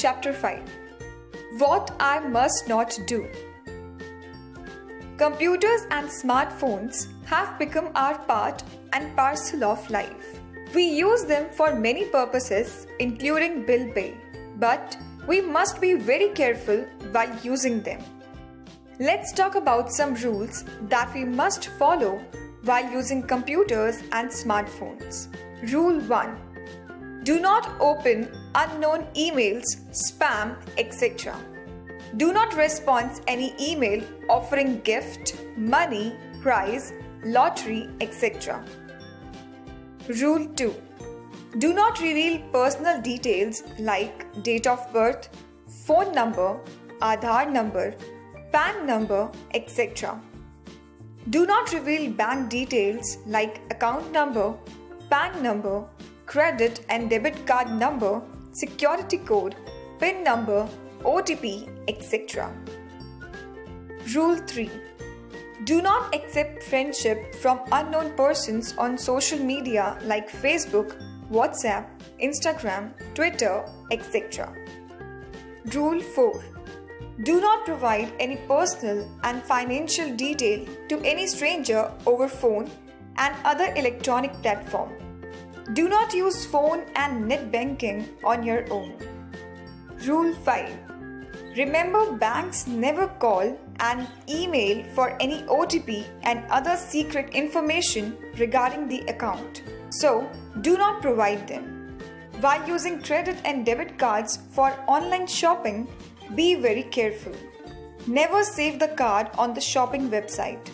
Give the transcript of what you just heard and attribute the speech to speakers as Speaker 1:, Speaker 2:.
Speaker 1: Chapter 5. What I must not do. Computers and smartphones have become our part and parcel of life. We use them for many purposes, including bill pay, but we must be very careful while using them. Let's talk about some rules that we must follow while using computers and smartphones. Rule 1. Do not open unknown emails, spam, etc. Do not respond any email offering gift, money, prize, lottery, etc. Rule 2. Do not reveal personal details like date of birth, phone number, Aadhaar number, PAN number, etc. Do not reveal bank details like account number, PAN number, credit and debit card number, security code, PIN number, OTP, etc. Rule 3. Do not accept friendship from unknown persons on social media like Facebook, WhatsApp, Instagram, Twitter, etc. Rule 4. Do not provide any personal and financial detail to any stranger over phone and other electronic platform. Do not use phone and net banking on your own. Rule 5. Remember, banks never call and email for any OTP and other secret information regarding the account. So, do not provide them. While using credit and debit cards for online shopping, be very careful. Never save the card on the shopping website.